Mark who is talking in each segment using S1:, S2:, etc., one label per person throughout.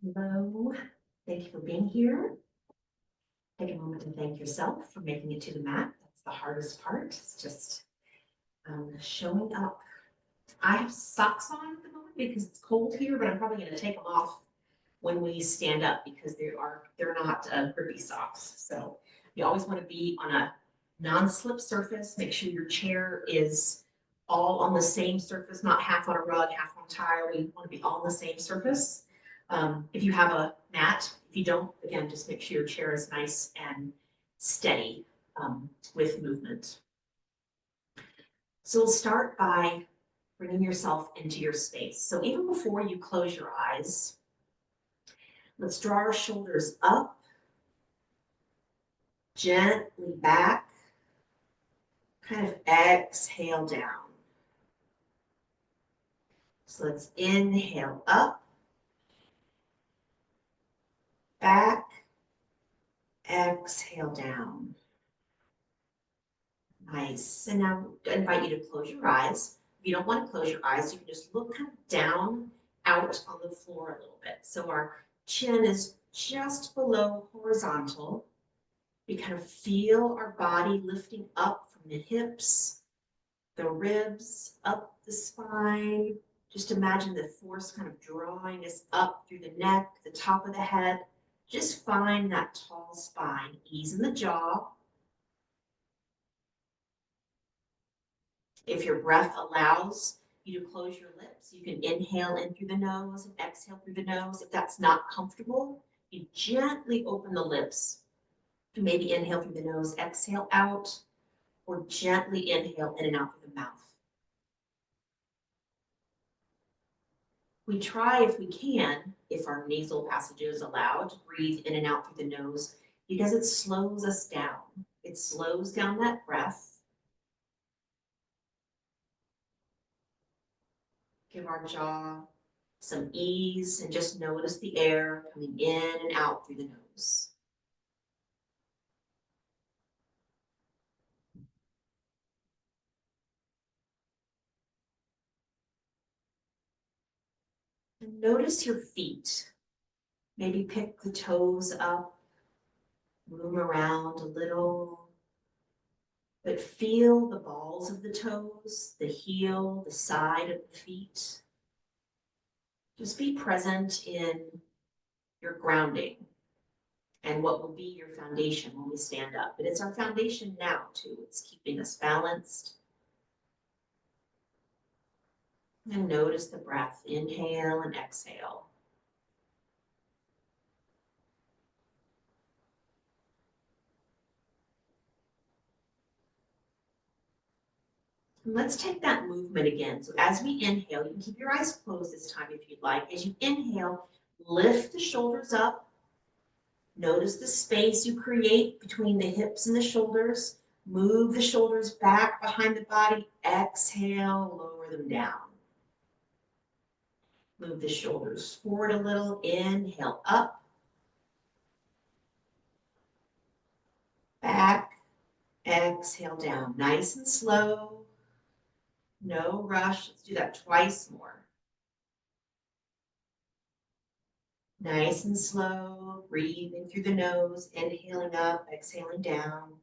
S1: Hello, thank you for being here. Take a moment to thank yourself for making it to the mat. That's the hardest part. It's just showing up. I have socks on at the moment because it's cold here, but I'm probably going to take them off when we stand up because they're not grippy socks. So you always want to be on a non-slip surface. Make sure your chair is all on the same surface, not half on a rug, half on tile. We want to be all on the same surface. If you have a mat, if you don't, again, just make sure your chair is nice and steady with movement. So we'll start by bringing yourself into your space. So even before you close your eyes, let's draw our shoulders up, gently back, kind of exhale down. So let's inhale up, back, exhale down. Nice. And now I invite you to close your eyes. If you don't want to close your eyes, you can just look kind of down out on the floor a little bit. So our chin is just below horizontal. We kind of feel our body lifting up from the hips, the ribs, up the spine. Just imagine the force kind of drawing us up through the neck, the top of the head. Just find that tall spine. Ease in the jaw. If your breath allows you to close your lips, you can inhale in through the nose and exhale through the nose. If that's not comfortable, you gently open the lips. Maybe inhale through the nose, exhale out, or gently inhale in and out through the mouth. We try, if we can, if our nasal passage is allowed, to breathe in and out through the nose because it slows us down. It slows down that breath. Give our jaw some ease and just notice the air coming in and out through the nose. And notice your feet. Maybe pick the toes up, move them around a little, but feel the balls of the toes, the heel, the side of the feet. Just be present in your grounding and what will be your foundation when we stand up. But it's our foundation now too. It's keeping us balanced. And notice the breath, inhale and exhale. And let's take that movement again. So as we inhale, you can keep your eyes closed this time if you'd like. As you inhale, lift the shoulders up. Notice the space you create between the hips and the shoulders. Move the shoulders back behind the body. Exhale, lower them down. Move the shoulders forward a little. Inhale up. Back. Exhale down. Nice and slow. No rush. Let's do that twice more. Nice and slow. Breathing through the nose. Inhaling up. Exhaling down.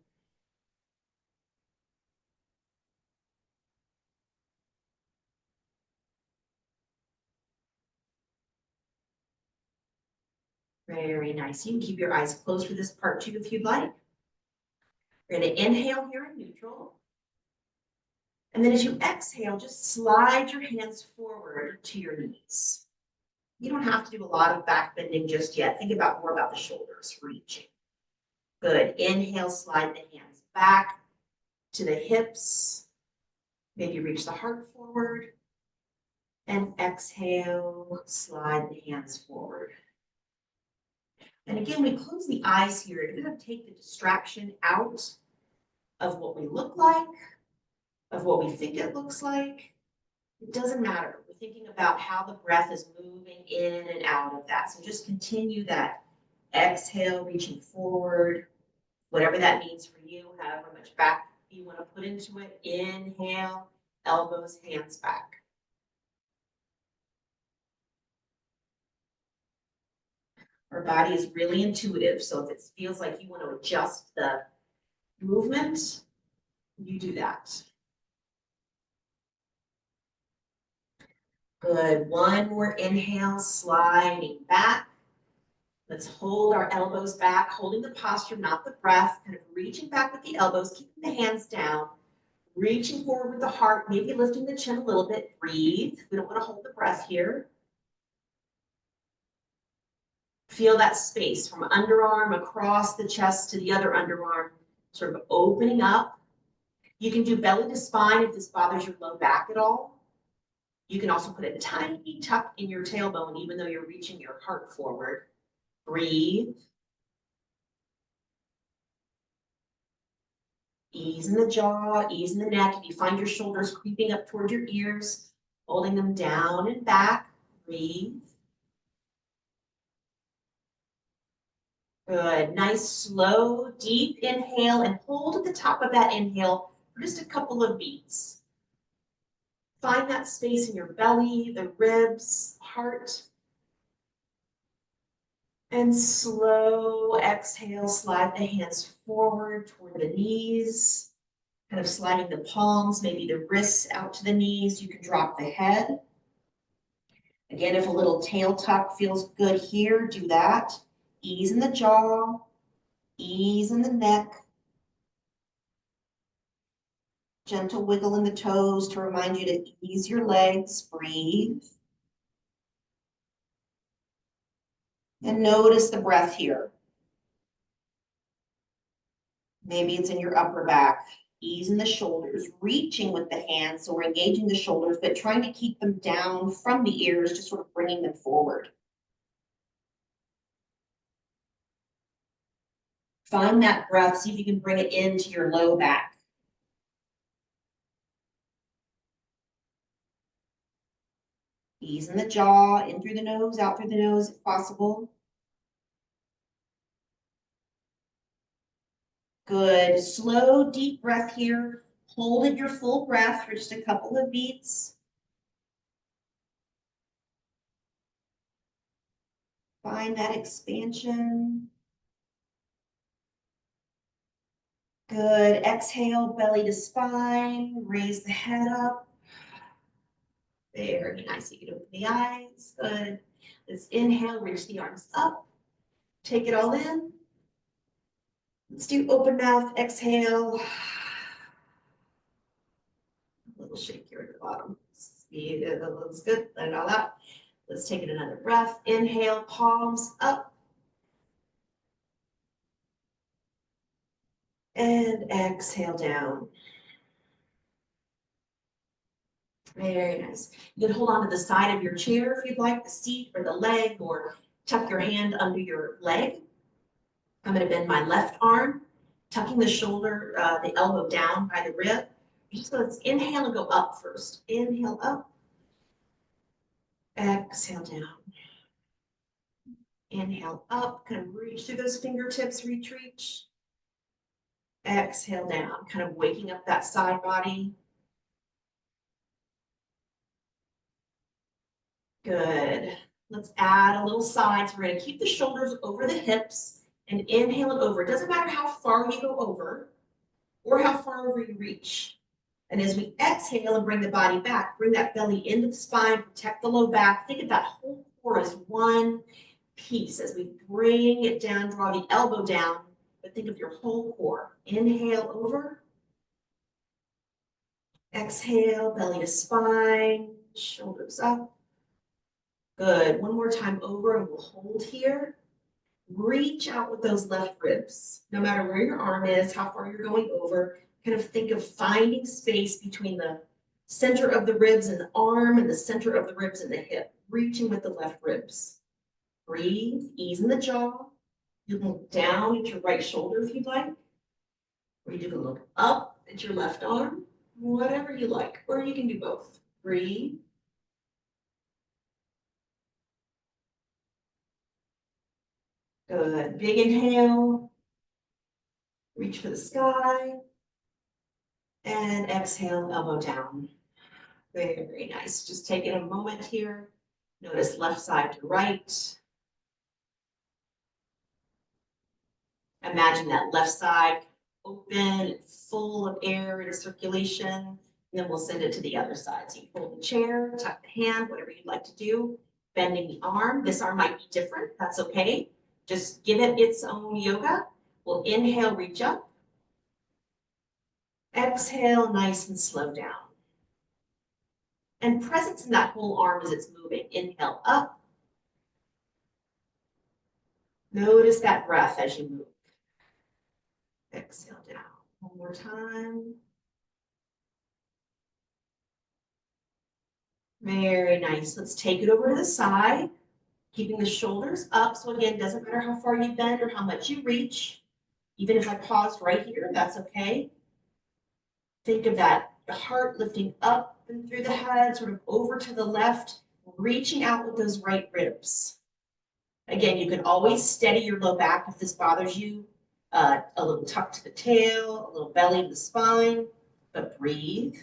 S1: Very nice. You can keep your eyes closed for this part too if you'd like. We're going to inhale here in neutral. And then as you exhale, just slide your hands forward to your knees. You don't have to do a lot of back bending just yet. Think about more about the shoulders reaching. Good. Inhale, slide the hands back to the hips. Maybe reach the heart forward. And exhale, slide the hands forward. And again, we close the eyes here to kind of take the distraction out of what we look like, of what we think it looks like. It doesn't matter. We're thinking about how the breath is moving in and out of that. So just continue that exhale, reaching forward, whatever that means for you, however much back you want to put into it. Inhale, elbows, hands back. Our body is really intuitive, so if it feels like you want to adjust the movement, you do that. Good. One more inhale, sliding back. Let's hold our elbows back, holding the posture, not the breath, kind of reaching back with the elbows, keeping the hands down, reaching forward with the heart, maybe lifting the chin a little bit. Breathe. We don't want to hold the breath here. Feel that space from underarm across the chest to the other underarm, sort of opening up. You can do belly to spine if this bothers your low back at all. You can also put a tiny tuck in your tailbone, even though you're reaching your heart forward. Breathe. Ease in the jaw, ease in the neck. If you find your shoulders creeping up toward your ears, holding them down and back, breathe. Good. Nice, slow, deep inhale and hold at the top of that inhale for just a couple of beats. Find that space in your belly, the ribs, heart. And slow exhale, slide the hands forward toward the knees, kind of sliding the palms, maybe the wrists out to the knees. You can drop the head. Again, if a little tail tuck feels good here, do that. Ease in the jaw, ease in the neck. Gentle wiggle in the toes to remind you to ease your legs. Breathe. And notice the breath here. Maybe it's in your upper back. Ease in the shoulders, reaching with the hands, so we're engaging the shoulders, but trying to keep them down from the ears, just sort of bringing them forward. Find that breath, see if you can bring it into your low back. Ease in the jaw, in through the nose, out through the nose if possible. Good. Slow, deep breath here. Hold at your full breath for just a couple of beats. Find that expansion. Good. Exhale, belly to spine. Raise the head up. Very nice. You can open the eyes. Good. Let's inhale, reach the arms up. Take it all in. Let's do open mouth. Exhale. A little shake here at the bottom. That looks good. Let it all out. Let's take it another breath. Inhale, palms up. And exhale down. Very nice. You can hold on to the side of your chair if you'd like, the seat or the leg, or tuck your hand under your leg. I'm going to bend my left arm, tucking the shoulder, the elbow down by the rib. Just let's inhale and go up first. Inhale up. Exhale down. Inhale up, kind of reach through those fingertips, reach. Exhale down, kind of waking up that side body. Good. Let's add a little side. So we're going to keep the shoulders over the hips and inhale it over. It doesn't matter how far you go over or how far over you reach. And as we exhale and bring the body back, bring that belly into the spine, protect the low back. Think of that whole core as one piece. As we bring it down, draw the elbow down, but think of your whole core. Inhale over. Exhale, belly to spine, shoulders up. Good. One more time over, and we'll hold here. Reach out with those left ribs. No matter where your arm is, how far you're going over, kind of think of finding space between the center of the ribs and the arm and the center of the ribs and the hip. Reaching with the left ribs. Breathe, ease in the jaw. You can look down at your right shoulder if you'd like. Or you can look up at your left arm, whatever you like. Or you can do both. Breathe. Good. Big inhale. Reach for the sky. And exhale, elbow down. Very, very nice. Just taking a moment here. Notice left side to right. Imagine that left side open, full of air and circulation, and then we'll send it to the other side. So you hold the chair, tuck the hand, whatever you'd like to do, bending the arm. This arm might be different, that's okay. Just give it its own yoga. We'll inhale, reach up. Exhale, nice and slow down. And presence in that whole arm as it's moving. Inhale up. Notice that breath as you move. Exhale down. One more time. Very nice. Let's take it over to the side, keeping the shoulders up. So again, doesn't matter how far you bend or how much you reach. Even if I paused right here, that's okay. Think of that heart lifting up and through the head, sort of over to the left, reaching out with those right ribs. Again, you can always steady your low back if this bothers you. A little tuck to the tail, a little belly to the spine, but breathe.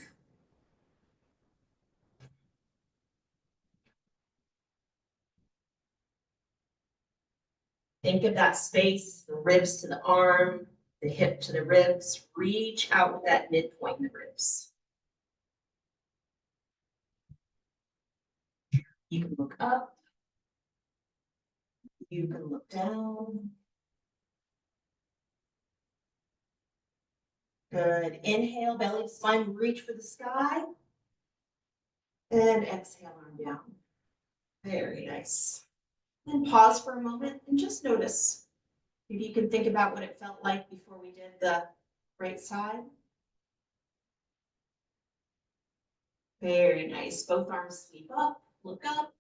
S1: Think of that space, the ribs to the arm, the hip to the ribs. Reach out with that midpoint in the ribs. You can look up. You can look down. Good. Inhale, belly to spine, reach for the sky. And exhale, arm down. Very nice. Then pause for a moment and just notice. Maybe you can think about what it felt like before we did the right side. Very nice. Both arms sweep up, look up.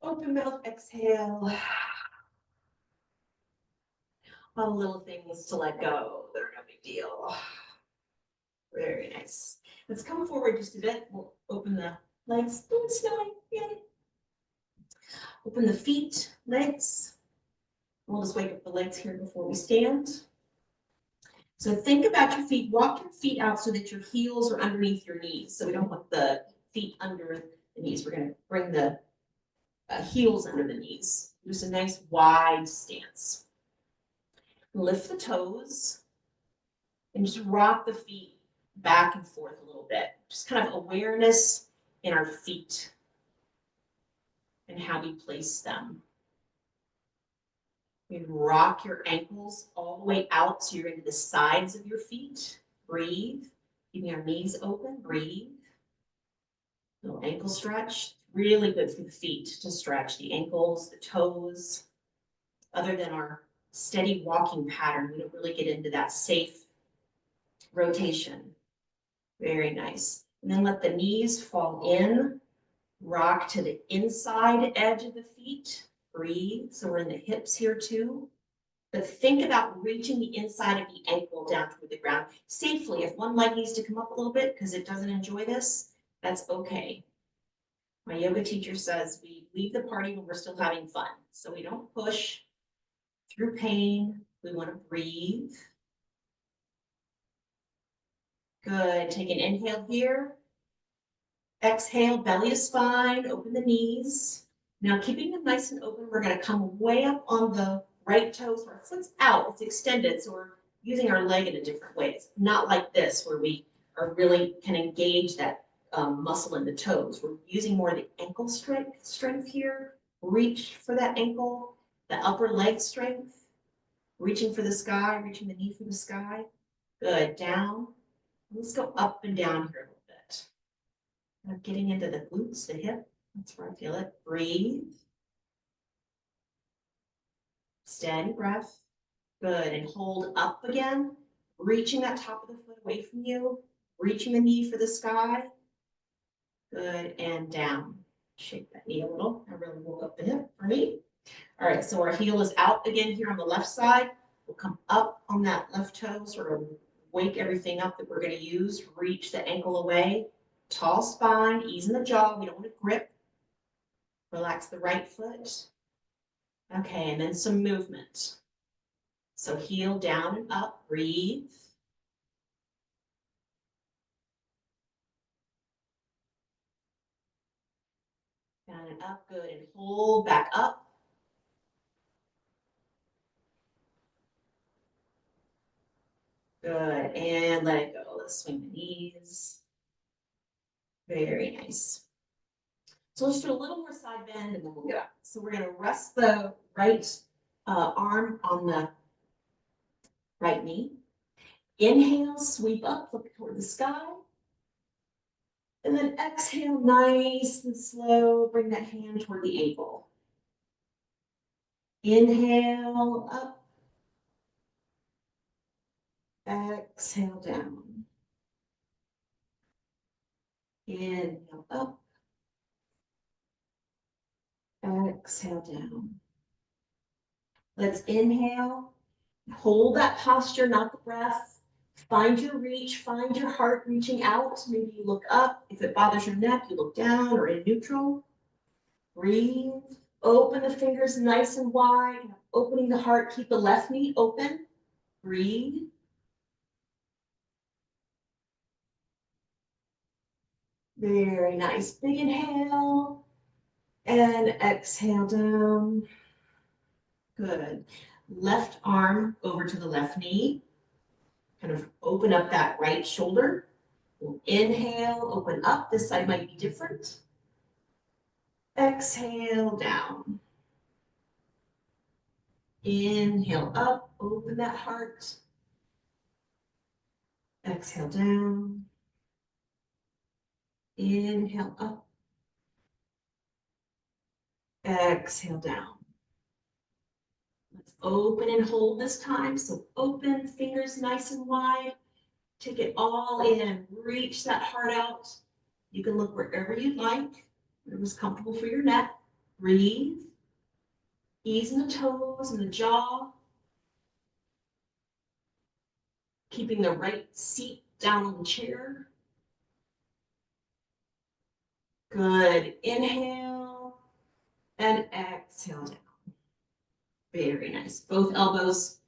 S1: Open mouth, exhale. All the little things to let go that are no big deal. Very nice. Let's come forward just a bit. We'll open the legs. Oh, it's snowing. Yay. Open the feet, legs. We'll just wake up the legs here before we stand. So think about your feet. Walk your feet out so that your heels are underneath your knees. So we don't want the feet under the knees. We're going to bring the heels under the knees. Just a nice wide stance. Lift the toes and just rock the feet back and forth a little bit. Just kind of awareness in our feet and how we place them. You rock your ankles all the way out so you're into the sides of your feet. Breathe. Keeping our knees open. Breathe. Little ankle stretch. Really good for the feet to stretch the ankles, the toes. Other than our steady walking pattern, we don't really get into that safe rotation. Very nice. And then let the knees fall in. Rock to the inside edge of the feet. Breathe. So we're in the hips here too. But think about reaching the inside of the ankle down toward the ground safely. If one leg needs to come up a little bit because it doesn't enjoy this, that's okay. My yoga teacher says we leave the party when we're still having fun. So we don't push through pain. We want to breathe. Good. Take an inhale here. Exhale, belly to spine, open the knees. Now keeping them nice and open, we're going to come way up on the right toe, so our foot's out, it's extended, so we're using our leg in a different way. It's not like this where we are really can engage that muscle in the toes. We're using more of the ankle strength here. Reach for that ankle, the upper leg strength, reaching for the sky, reaching the knee for the sky. Good, down. Let's go up and down here a little bit. Getting into the glutes, the hip, that's where I feel it. Breathe. Steady breath. Good, and hold up again, reaching that top of the foot away from you, reaching the knee for the sky. Good, and down. Shake that knee a little. I really woke up the hip for me. All right, so our heel is out again here on the left side. We'll come up on that left toe, sort of wake everything up that we're going to use. Reach the ankle away. Tall spine, ease in the jaw. We don't want to grip. Relax the right foot. Okay, and then some movement. So heel down and up, breathe. Down and up, good, and hold back up. Good, and let it go. Let's swing the knees. Very nice. So let's do a little more side bend and then we'll get up. So we're gonna rest the right arm on the right knee. Inhale, sweep up, look toward the sky. And then exhale, nice and slow, bring that hand toward the ankle. Inhale, up. Exhale, down. Inhale, up. Exhale, down. Let's inhale. Hold that posture, not the breath. Find your reach, find your heart reaching out. Maybe you look up. If it bothers your neck, you look down or in neutral. Breathe. Open the fingers nice and wide. Opening the heart, keep the left knee open. Breathe. Very nice. Big inhale and exhale down. Good. Left arm over to the left knee. Kind of open up that right shoulder. We'll inhale, open up. This side might be different. Exhale down. Inhale up, open that heart. Exhale down. Inhale up. Exhale down. Let's open and hold this time. So open, fingers nice and wide. Take it all in. Reach that heart out. You can look wherever you'd like, whatever's comfortable for your neck. Breathe. Ease in the toes and the jaw. Keeping the right seat down on the chair. Good. Inhale and exhale down. Very nice. Both elbows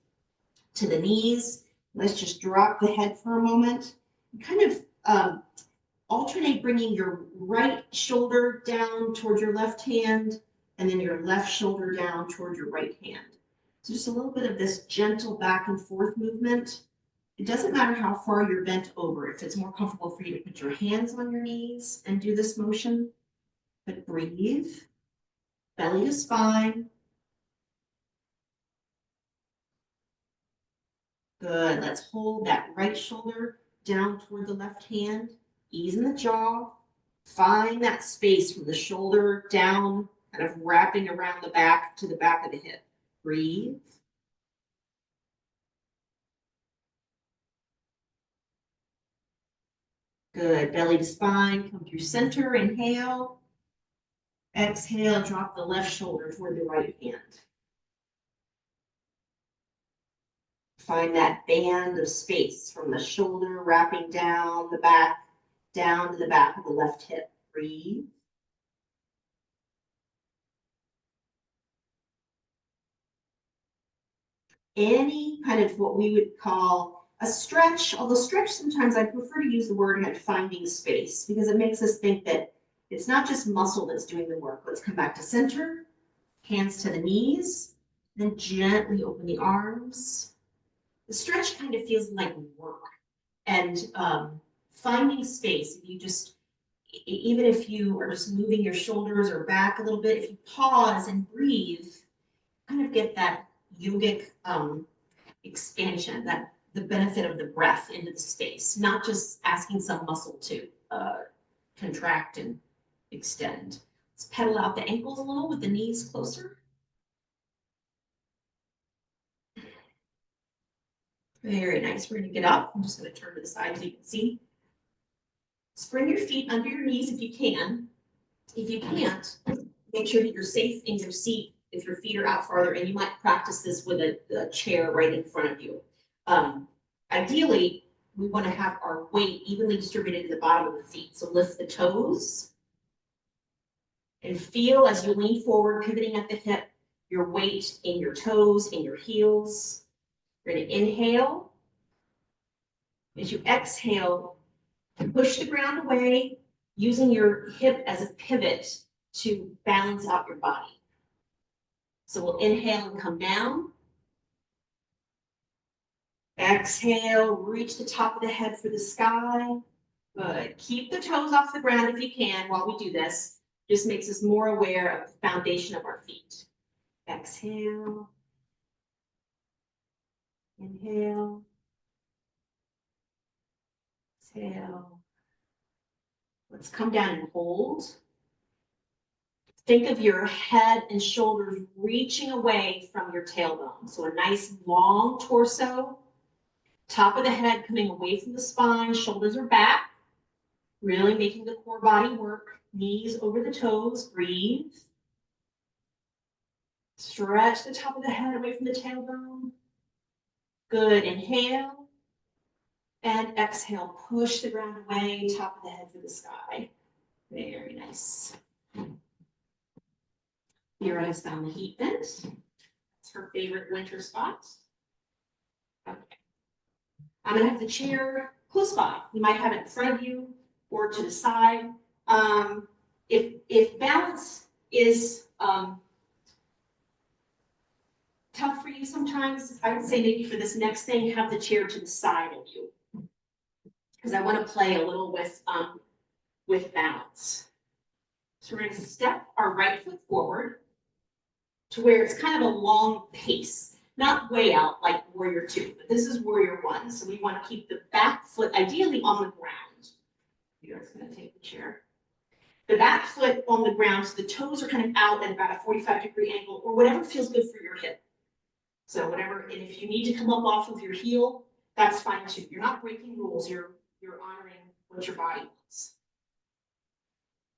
S1: to the knees. Let's just drop the head for a moment. Kind of alternate bringing your right shoulder down toward your left hand and then your left shoulder down toward your right hand. So just a little bit of this gentle back and forth movement. It doesn't matter how far you're bent over. If it's more comfortable for you to put your hands on your knees and do this motion, but breathe, belly to spine. Good, let's hold that right shoulder down toward the left hand, ease in the jaw, find that space from the shoulder down, kind of wrapping around the back to the back of the hip. Breathe. Good, belly to spine, come through center, inhale. Exhale, drop the left shoulder toward the right hand. Find that band of space from the shoulder wrapping down the back, down to the back of the left hip. Breathe. Any kind of what we would call a stretch, although stretch sometimes I prefer to use the word like finding space because it makes us think that it's not just muscle that's doing the work. Let's come back to center, hands to the knees, then gently open the arms. The stretch kind of feels like work and finding space. If you just, even if you are just moving your shoulders or back a little bit, if you pause and breathe, kind of get that yogic expansion, that the benefit of the breath into the space, not just asking some muscle to contract and extend. Let's pedal out the ankles a little with the knees closer. Very nice. We're going to get up. I'm just going to turn to the side so you can see. Spring your feet under your knees if you can. If you can't, make sure that you're safe in your seat if your feet are out farther, and you might practice this with a chair right in front of you. Ideally, we want to have our weight evenly distributed to the bottom of the feet. So lift the toes and feel as you lean forward, pivoting at the hip, your weight in your toes, in your heels. You're going to inhale. As you exhale, push the ground away, using your hip as a pivot to balance out your body. So we'll inhale and come down. Exhale, reach the top of the head for the sky. Good. Keep the toes off the ground if you can while we do this. Just makes us more aware of the foundation of our feet. Exhale. Inhale. Exhale. Let's come down and hold. Think of your head and shoulders reaching away from your tailbone. So a nice long torso. Top of the head coming away from the spine. Shoulders are back. Really making the core body work. Knees over the toes. Breathe. Stretch the top of the head away from the tailbone. Good. Inhale. And exhale. Push the ground away. Top of the head for the sky. Very nice. Your eyes down the heat vent. It's her favorite winter spot. Okay. I'm going to have the chair close by. You might have it in front of you or to the side. If balance is tough for you sometimes, I would say maybe for this next thing, have the chair to the side of you. Because I want to play a little with balance. So we're going to step our right foot forward to where it's kind of a long pace. Not way out like warrior two, but this is warrior one. So we want to keep the back foot ideally on the ground. You're just going to take the chair. The back foot on the ground, so the toes are kind of out at about a 45-degree angle, or whatever feels good for your hip. So whatever, and if you need to come up off of your heel, that's fine too. You're not breaking rules, you're honoring what your body wants.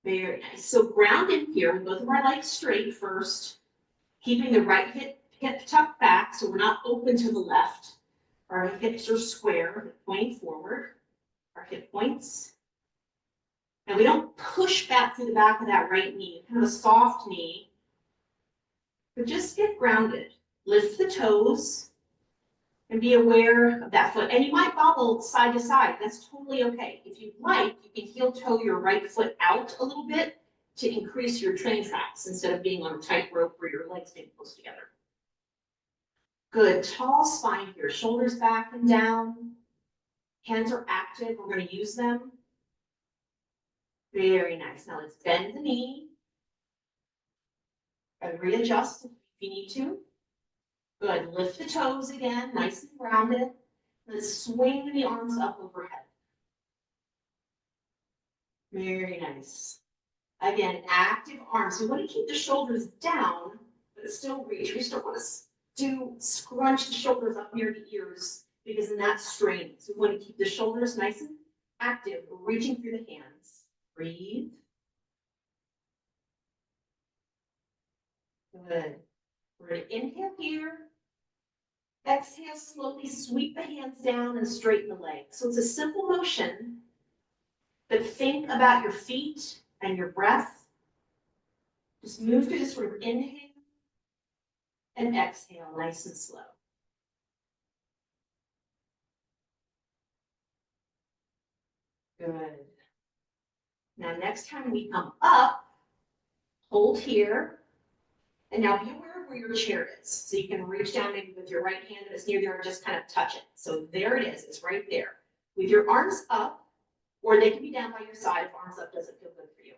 S1: Very nice. So ground in here with both of our legs straight first, keeping the right hip tucked back so we're not open to the left. Our hips are square, pointing forward. Our hip points. And we don't push back through the back of that right knee, kind of a soft knee, but just get grounded. Lift the toes and be aware of that foot. And you might bobble side to side. That's totally okay. If you'd like, you can heel toe your right foot out a little bit to increase your train tracks instead of being on a tight rope where your legs stay close together. Good, tall spine here, shoulders back and down. Hands are active, we're going to use them. Very nice. Now let's bend the knee and readjust if you need to. Good, lift the toes again, nice and grounded. Let's swing the arms up overhead. Very nice. Again, active arms. We want to keep the shoulders down, but still reach. We still want to scrunch the shoulders up near the ears because then that's strain. So we want to keep the shoulders nice and active, reaching through the hands. Breathe. Good. We're going to inhale here. Exhale, slowly sweep the hands down and straighten the legs. So it's a simple motion, but think about your feet and your breath. Just move through this sort of inhale and exhale, nice and slow. Good. Now, next time we come up, hold here. And now be aware of where your chair is. So you can reach down maybe with your right hand if it's near there and just kind of touch it. So there it is, it's right there. With your arms up, or they can be down by your side if arms up doesn't feel good for you.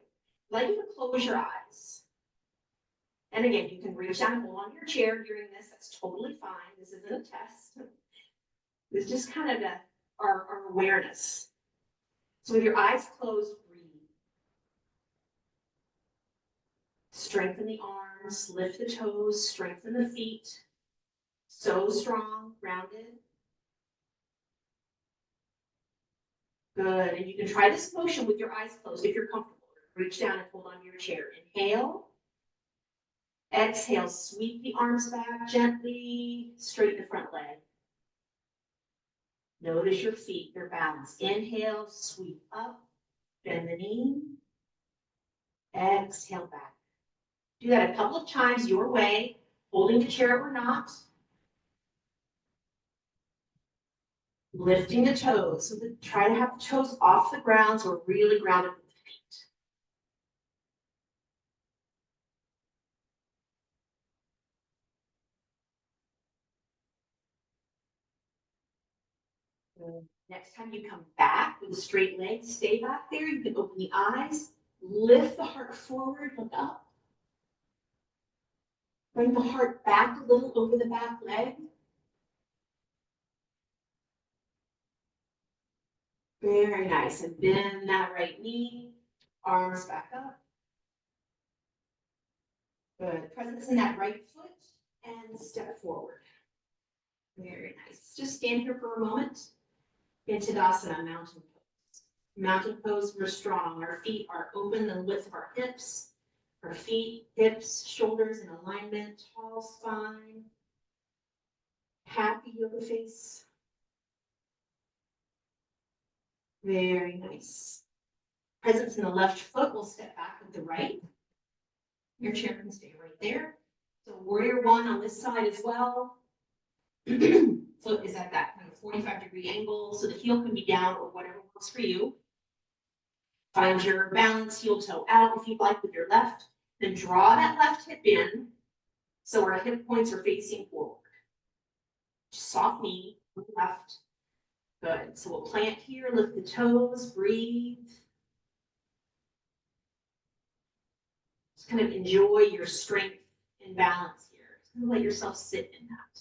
S1: I'd like you to close your eyes. And again, you can reach down and hold on your chair during this. That's totally fine. This isn't a test. It's just kind of our awareness. So with your eyes closed, breathe. Strengthen the arms, lift the toes, strengthen the feet. So strong, grounded. Good, and you can try this motion with your eyes closed if you're comfortable. Reach down and hold on to your chair. Inhale. Exhale, sweep the arms back gently, straighten the front leg. Notice your feet, their balance. Inhale, sweep up, bend the knee. Exhale back. Do that a couple of times your way, holding the chair or not. Lifting the toes. So try to have the toes off the ground so we're really grounded with the feet. Good. Next time you come back with a straight leg, stay back there. You can open the eyes, lift the heart forward, look up. Bring the heart back a little over the back leg. Very nice. And bend that right knee, arms back up. Good. Presence in that right foot and step forward. Very nice. Just stand here for a moment. In Tadasana, mountain pose. Mountain pose, we're strong. Our feet are open the width of our hips. Our feet, hips, shoulders in alignment, tall spine. Happy yoga face. Very nice. Presence in the left foot, we'll step back with the right. Your chair can stay right there. So warrior one on this side as well. Foot is at that kind of 45-degree angle, so the heel can be down or whatever works for you. Find your balance, heel toe out if you'd like with your left. Then draw that left hip in so our hip points are facing forward. Soft knee, left. Good. So we'll plant here, lift the toes, breathe. Just kind of enjoy your strength and balance here. Just kind of let yourself sit in that.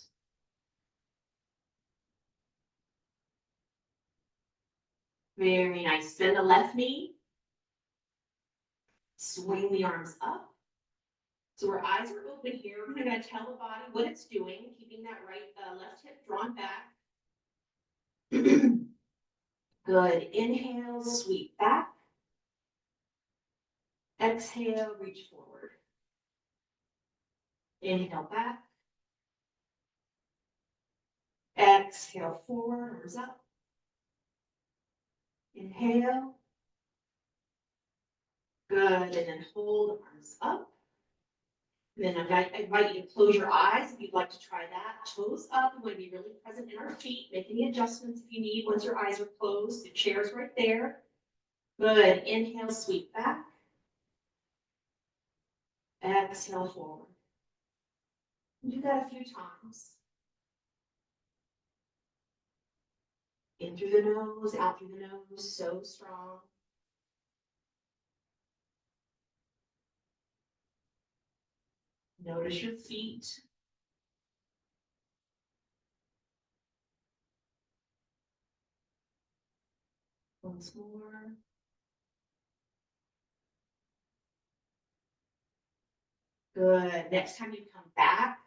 S1: Very nice. Bend the left knee. Swing the arms up. So our eyes are open here. We're going to tell the body what it's doing, keeping that left hip drawn back. Good. Inhale, sweep back. Exhale, reach forward. Inhale back. Exhale forward, arms up. Inhale. Good. And then hold arms up. Then I invite you to close your eyes if you'd like to try that. Toes up. We want to be really present in our feet. Make any adjustments if you need once your eyes are closed. The chair's right there. Good. Inhale, sweep back. Exhale forward. Do that a few times. In through the nose, out through the nose. So strong. Notice your feet. Once more. Good. Next time you come back,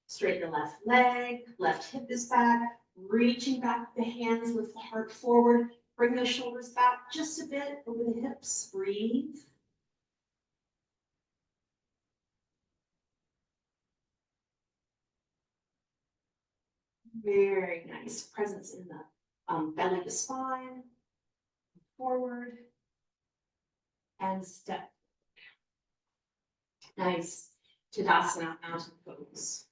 S1: straighten the left leg, left hip is back, reaching back with the hands, lift the heart forward, bring those shoulders back just a bit over the hips, breathe. Very nice. Presence in the belly to spine, forward, and step. Nice. Tadasana, mountain pose.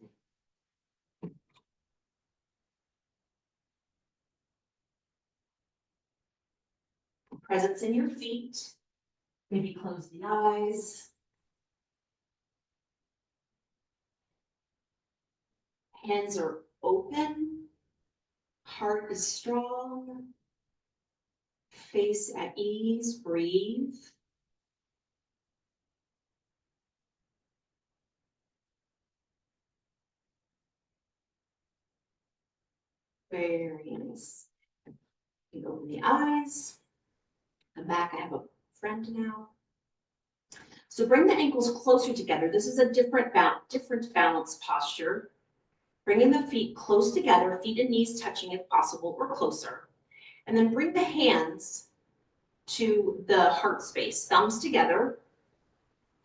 S1: Presence in your feet. Maybe close the eyes. Hands are open. Heart is strong. Face at ease. Breathe. Very nice. You open the eyes. Come back. I have a friend now. So bring the ankles closer together. This is a different balance posture. Bringing the feet close together, feet and knees touching if possible or closer. And then bring the hands to the heart space, thumbs together,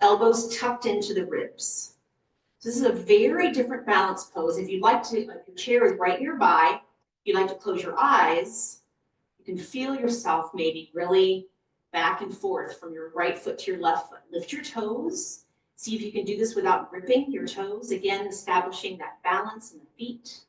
S1: elbows tucked into the ribs. So this is a very different balance pose. If you'd like to, if your chair is right nearby, if you'd like to close your eyes, you can feel yourself maybe really back and forth from your right foot to your left foot. Lift your toes. See if you can do this without gripping your toes. Again, establishing that balance in the feet.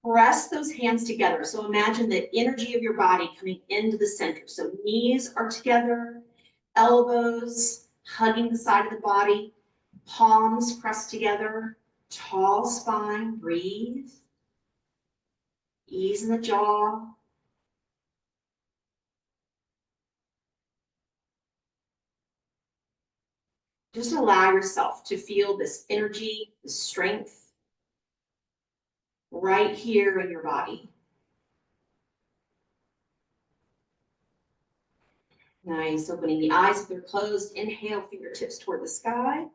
S1: Press those hands together. So imagine the energy of your body coming into the center. So knees are together, elbows hugging the side of the body, palms pressed together, Tall spine, breathe. Ease in the jaw. Just allow yourself to feel this energy, this strength right here in your body. Nice, opening the eyes if they're closed. Inhale, fingertips toward the sky.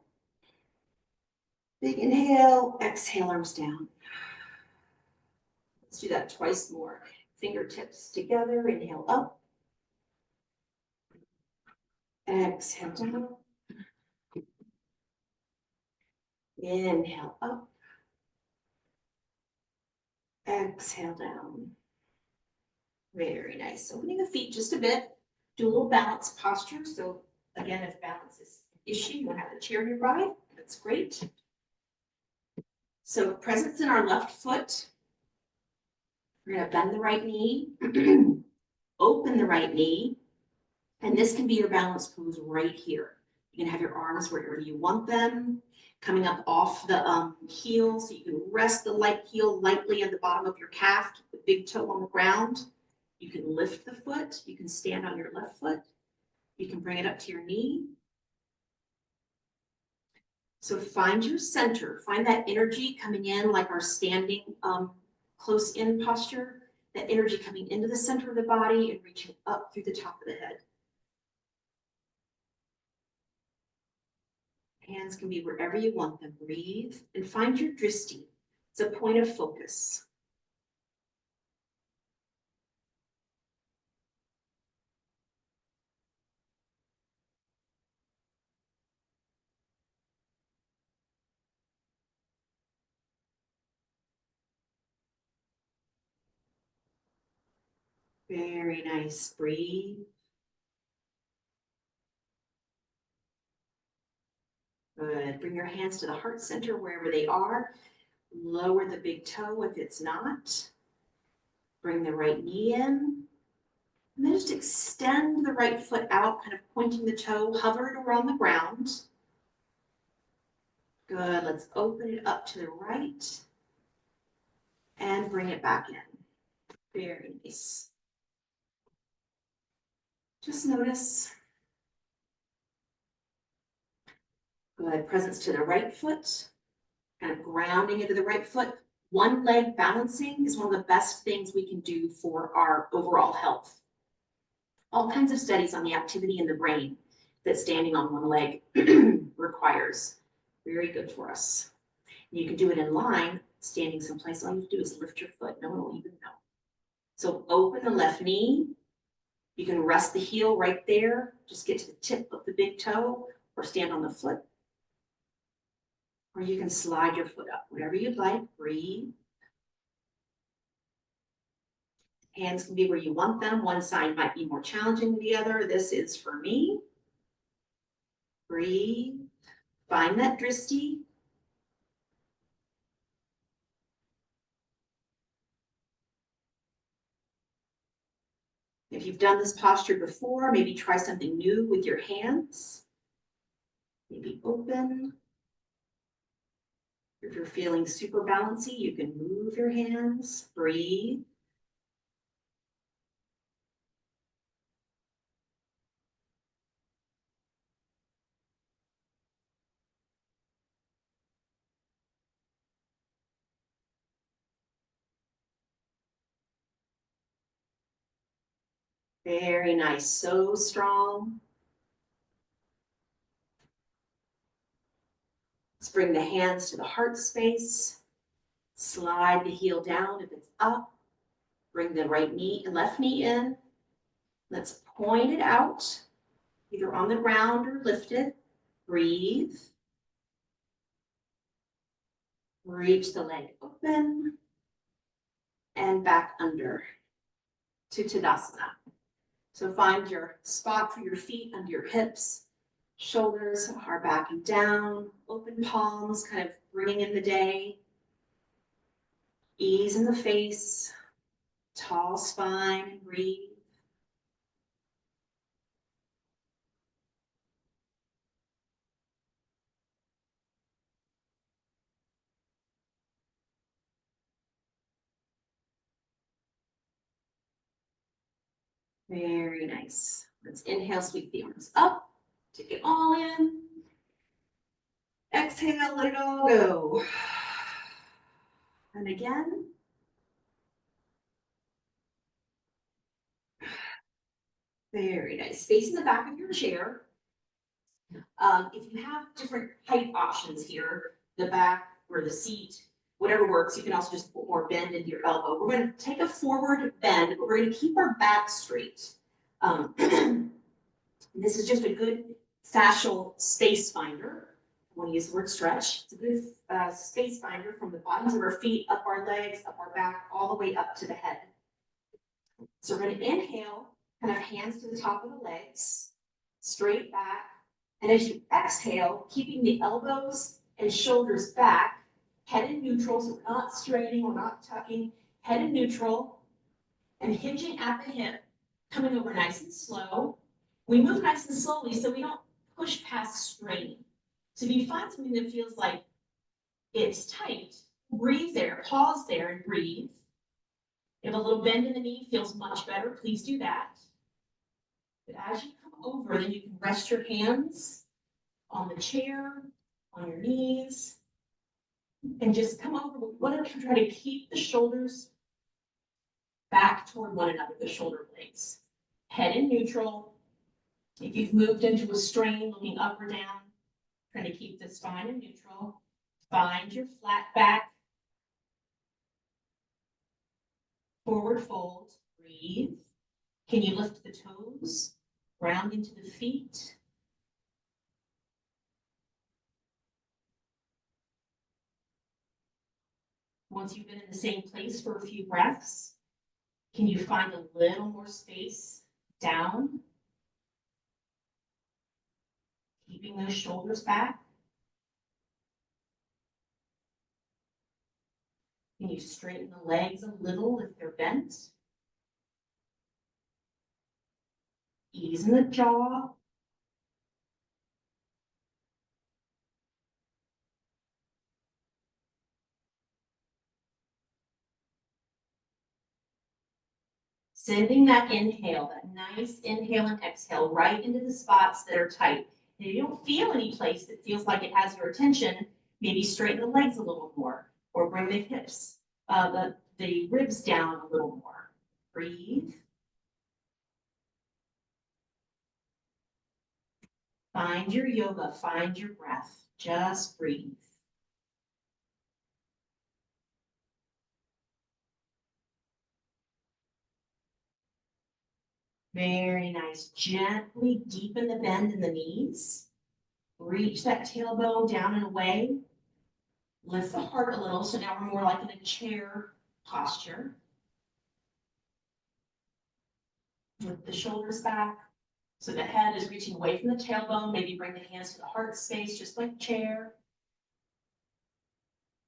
S1: Big inhale, exhale, arms down. Let's do that twice more. Fingertips together, inhale up. Exhale down. Inhale up. Exhale down. Very nice. Opening the feet just a bit. Do a little balance posture. So again, if balance is an issue, you don't have the chair nearby. That's great. So presence in our left foot. We're going to bend the right knee, open the right knee, and this can be your balance pose right here. You can have your arms wherever you want them, coming up off the heel, so you can rest the light heel lightly at the bottom of your calf, keep the big toe on the ground. You can lift the foot, you can stand on your left foot, you can bring it up to your knee. So find your center, find that energy coming in like our standing close in posture, that energy coming into the center of the body and reaching up through the top of the head. Hands can be wherever you want them. Breathe and find your drishti. It's a point of focus. Very nice. Breathe. Good. Bring your hands to the heart center wherever they are. Lower the big toe if it's not. Bring the right knee in. And then just extend the right foot out, kind of pointing the toe, hover it around the ground. Good. Let's open it up to the right. And bring it back in. Very nice. Just notice. Good. Presence to the right foot. Kind of grounding into the right foot. One leg balancing is one of the best things we can do for our overall health. All kinds of studies on the activity in the brain that standing on one leg requires. Very good for us. You can do it in line, standing someplace. All you have to do is lift your foot. No one will even know. So open the left knee. You can rest the heel right there. Just get to the tip of the big toe or stand on the foot. Or you can slide your foot up, whatever you'd like. Breathe. Hands can be where you want them. One side might be more challenging than the other. This is for me. Breathe. Find that drishti. If you've done this posture before, maybe try something new with your hands. Maybe open. If you're feeling super bouncy, you can move your hands. Breathe. Very nice, so strong. Let's bring the hands to the heart space. Slide the heel down if it's up. Bring the right knee and left knee in. Let's point it out, either on the ground or lifted. Breathe. Reach the leg open and back under to Tadasana. So find your spot for your feet under your hips. Shoulders are backing down. Open palms, kind of bringing in the day. Ease in the face. Tall spine. Breathe. Very nice. Let's inhale, sweep the arms up, take it all in. Exhale, let it all go. And again. Very nice. Facing the back of your chair. If you have different height options here, the back or the seat, whatever works, you can also just put more bend into your elbow. We're going to take a forward bend, but we're going to keep our back straight. This is just a good fascial space finder. I want to use the word stretch. It's a good space finder from the bottoms of our feet, up our legs, up our back, all the way up to the head. So we're going to inhale, kind of hands to the top of the legs, straight back. And as you exhale, keeping the elbows and shoulders back, head in neutral, so we're not straining, we're not tucking, head in neutral, and hinging at the hip, coming over nice and slow. We move nice and slowly so we don't push past straining. So if you find something that feels like it's tight, breathe there, pause there and breathe. If a little bend in the knee feels much better, please do that. But as you come over, then you can rest your hands on the chair, on your knees, and just come over. We want to try to keep the shoulders back toward one another, the shoulder blades. Head in neutral. If you've moved into a strain, looking up or down, trying to keep the spine in neutral. Find your flat back. Forward fold. Breathe. Can you lift the toes? Ground into the feet. Once you've been in the same place for a few breaths, can you find a little more space down? Keeping those shoulders back. Can you straighten the legs a little if they're bent? Ease in the jaw. Sending that inhale, that nice inhale and exhale right into the spots that are tight. And if you don't feel any place that feels like it has your attention, maybe straighten the legs a little more or bring the hips, the ribs down a little more. Breathe. Find your yoga, find your breath. Just breathe. Very nice. Gently deepen the bend in the knees. Reach that tailbone down and away. Lift the heart a little, so now we're more like in a chair posture. Lift the shoulders back. So the head is reaching away from the tailbone. Maybe bring the hands to the heart space, just like chair.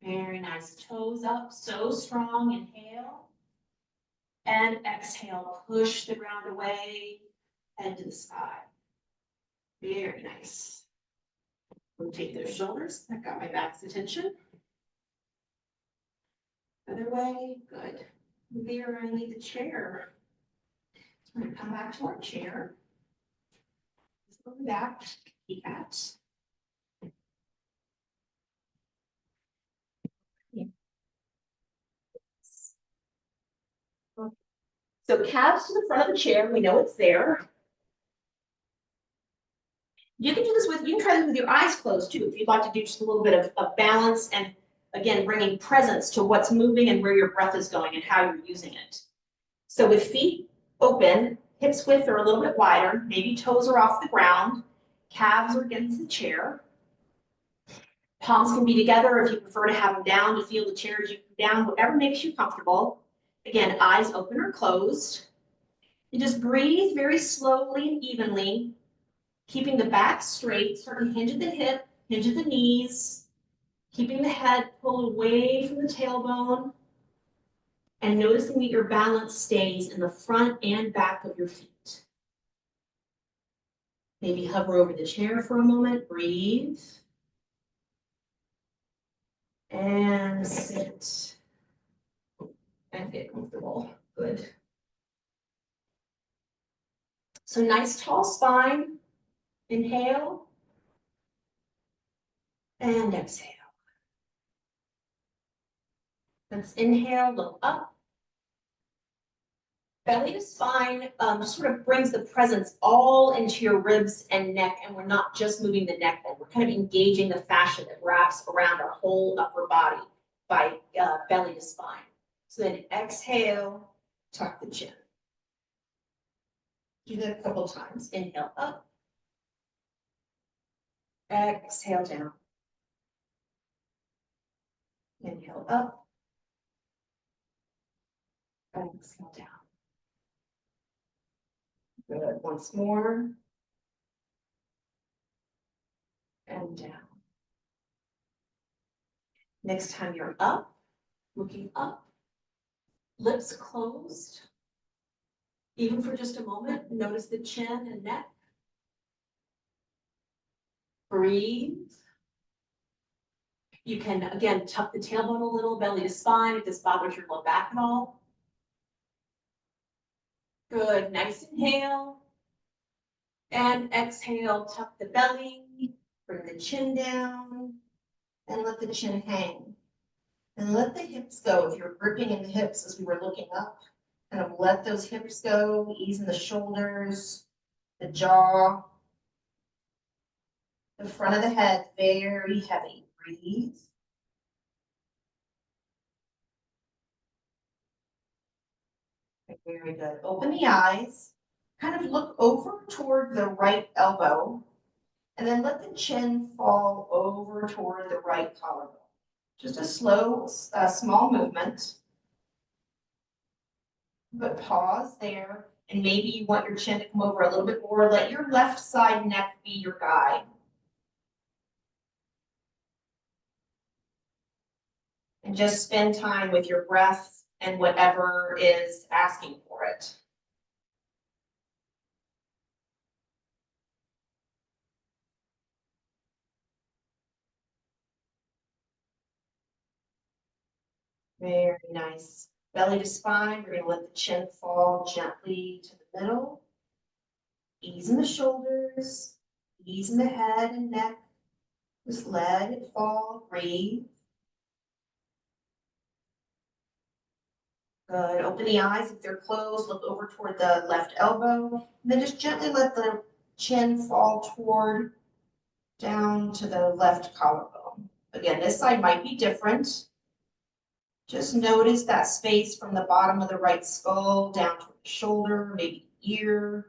S1: Very nice. Toes up, so strong. Inhale. And exhale. Push the ground away. Head to the sky. Very nice. Rotate those shoulders. I got my back's attention. Other way. Good. We're going to leave the chair. We're going to come back to our chair. Just go back. Keep that. So calves to the front of the chair, we know it's there. You can do this with, you can try this with your eyes closed too, if you'd like to do just a little bit of balance and again, bringing presence to what's moving and where your breath is going and how you're using it. So with feet open, hips width are a little bit wider, maybe toes are off the ground, calves are against the chair. Palms can be together if you prefer to have them down to feel the chair as you come down, whatever makes you comfortable. Again, eyes open or closed. And just breathe very slowly and evenly, keeping the back straight, starting to hinge at the hip, hinge at the knees, keeping the head pulled away from the tailbone, and noticing that your balance stays in the front and back of your feet. Maybe hover over the chair for a moment, breathe. And sit. And get comfortable. Good. So nice tall spine. Inhale and exhale. Let's inhale, look up. Belly to spine sort of brings the presence all into your ribs and neck, and we're not just moving the neck, but we're kind of engaging the fascia that wraps around our whole upper body by belly to spine. So then exhale, tuck the chin. Do that a couple times. Inhale up. Exhale down. Inhale up. Exhale down. Good. Once more. And down. Next time you're up, looking up, lips closed. Even for just a moment, notice the chin and neck. Breathe. You can, again, tuck the tailbone a little, belly to spine, if this bothers your low back at all. Good. Nice inhale. And exhale, tuck the belly, bring the chin down, and let the chin hang. And let the hips go. If you're gripping in the hips as we were looking up, kind of let those hips go, ease in the shoulders, the jaw, the front of the head, very heavy. Breathe. Very good. Open the eyes, kind of look over toward the right elbow, and then let the chin fall over toward the right collarbone. Just a slow, small movement. But pause there, and maybe you want your chin to come over a little bit more. Let your left side neck be your guide. And just spend time with your breath and whatever is asking for it. Very nice. Belly to spine, we're going to let the chin fall gently to the middle. Ease in the shoulders, ease in the head and neck. Just let it fall, breathe. Good. Open the eyes if they're closed. Look over toward the left elbow. And then just gently let the chin fall toward down to the left collarbone. Again, this side might be different. Just notice that space from the bottom of the right skull down to the shoulder, maybe ear.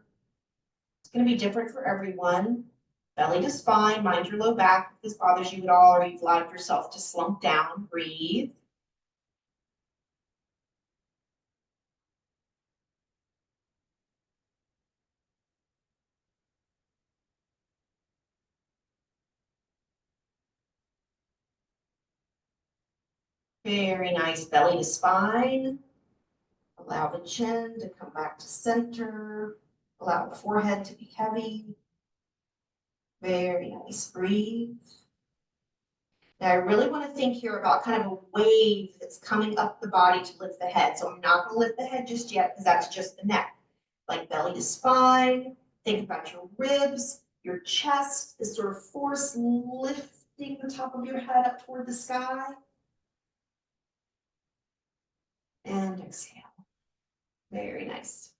S1: It's going to be different for everyone. Belly to spine, mind your low back if this bothers you at all, or you've allowed yourself to slump down. Breathe. Very nice. Belly to spine. Allow the chin to come back to center. Allow the forehead to be heavy. Very nice. Breathe. Now I really want to think here about kind of a wave that's coming up the body to lift the head. So I'm not going to lift the head just yet because that's just the neck. Like belly to spine. Think about your ribs, your chest, this sort of force lifting the top of your head up toward the sky. And exhale. Very nice.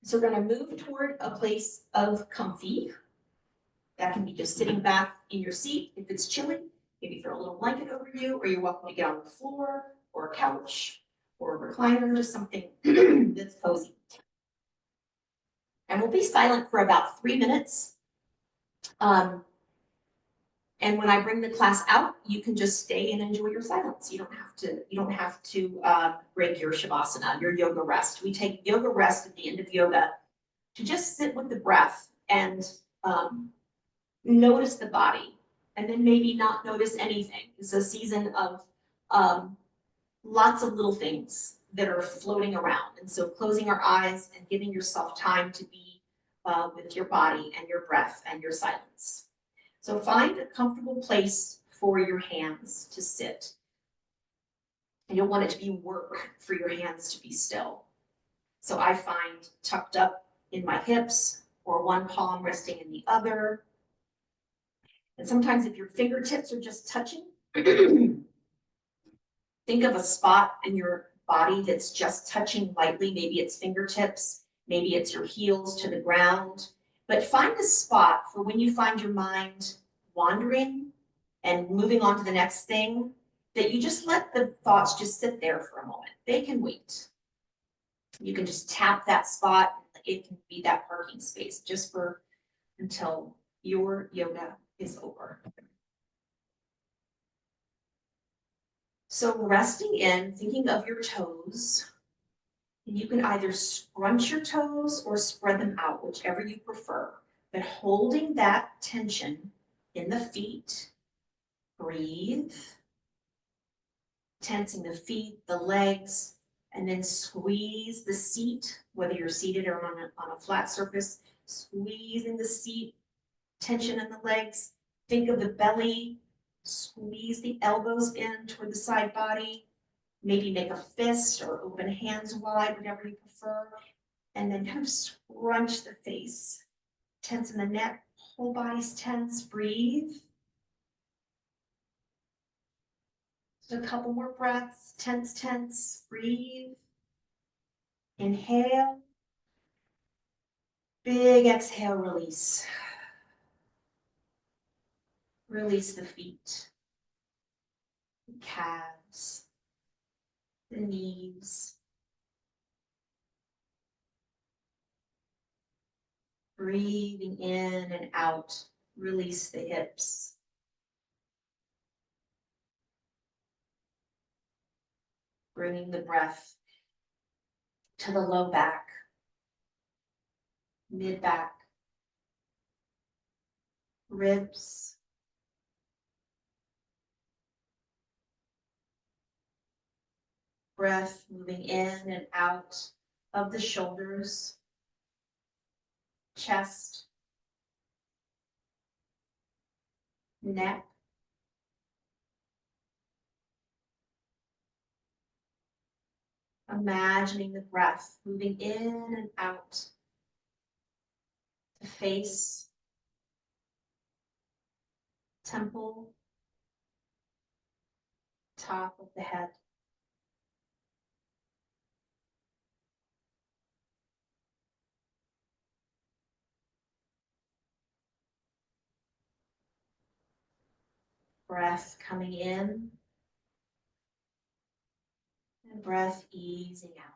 S1: So we're going to move toward a place of comfy. That can be just sitting back in your seat. If it's chilly, maybe throw a little blanket over you, or you're welcome to get on the floor or a couch or a recliner, just something that's cozy. And we'll be silent for about 3 minutes. And when I bring the class out, you can just stay and enjoy your silence. You don't have to break your shavasana, your yoga rest. We take yoga rest at the end of yoga to just sit with the breath and notice the body, and then maybe not notice anything. It's a season of lots of little things that are floating around. And so closing our eyes and giving yourself time to be with your body and your breath and your silence. So find a comfortable place for your hands to sit. You don't want it to be work for your hands to be still. So I find tucked up in my hips or one palm resting in the other. And sometimes if your fingertips are just touching, think of a spot in your body that's just touching lightly. Maybe it's fingertips, maybe it's your heels to the ground. But find a spot for when you find your mind wandering and moving on to the next thing, that you just let the thoughts just sit there for a moment. They can wait. You can just tap that spot. It can be that parking space just for until your yoga is over. So resting in, thinking of your toes, and you can either scrunch your toes or spread them out, whichever you prefer, but holding that tension in the feet. Breathe, tensing the feet, the legs, and then squeeze the seat, whether you're seated or on a flat surface, squeezing the seat, tension in the legs. Think of the belly, squeeze the elbows in toward the side body, maybe make a fist or open hands wide, whatever you prefer, and then kind of scrunch the face, tense in the neck, whole body's tense, breathe. Just a couple more breaths, tense, tense, breathe. Inhale, big exhale, release. Release the feet, the calves, the knees. Breathing in and out, release the hips. Bringing the breath to the low back, mid back, ribs, breath moving in and out of the shoulders, chest, neck, imagining the breath moving in and out, the face, temple, top of the head. Breath coming in and breath easing out.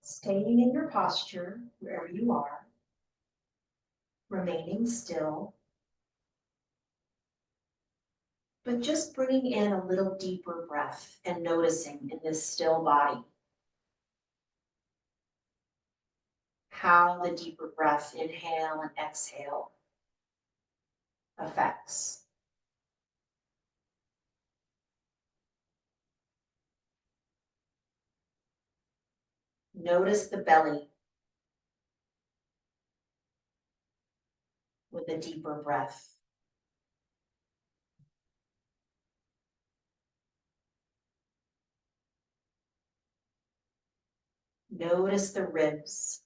S1: Staying in your posture wherever you are, remaining still, but just bringing in a little deeper breath and noticing in this still body how the deeper breath, inhale and exhale, affects. Notice the belly with a deeper breath. Notice the ribs.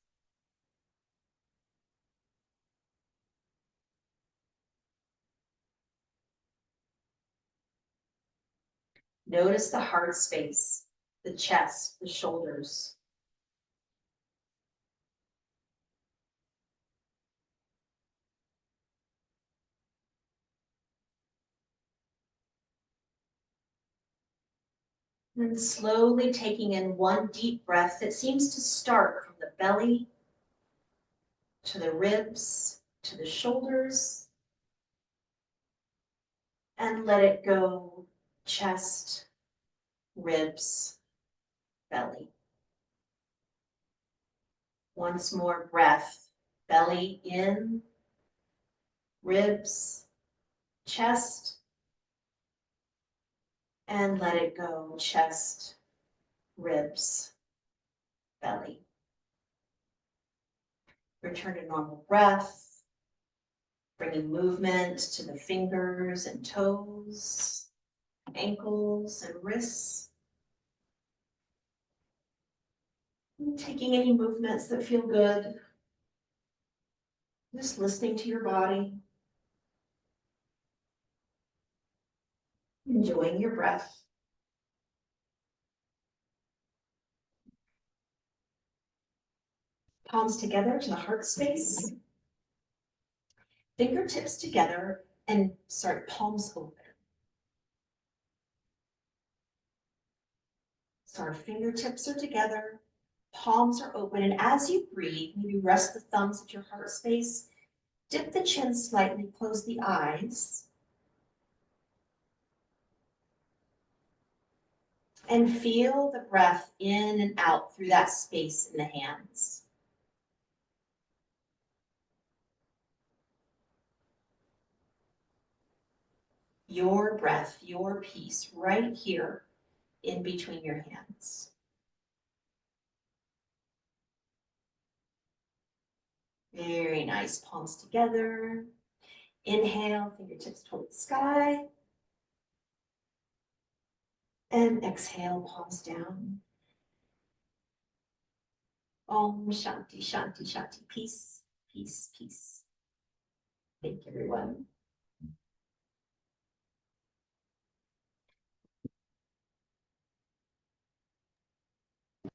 S1: Notice the heart space, the chest, the shoulders. And slowly taking in one deep breath that seems to start from the belly to the ribs, to the shoulders, and let it go chest, ribs, belly. Once more breath, belly in, ribs, chest, and let it go chest, ribs, belly. Return to normal breath, bringing movement to the fingers and toes, ankles and wrists. And taking any movements that feel good. Just listening to your body. Enjoying your breath. Palms together to the heart space. Fingertips together and start palms open. So our fingertips are together, palms are open, and as you breathe, maybe rest the thumbs at your heart space, dip the chin slightly, close the eyes, and feel the breath in and out through that space in the hands. Your breath, your peace, right here in between your hands. Very nice, palms together. Inhale, fingertips toward the sky. And exhale, palms down. Om Shanti, Shanti, Shanti. Peace, peace, peace. Thank you, everyone.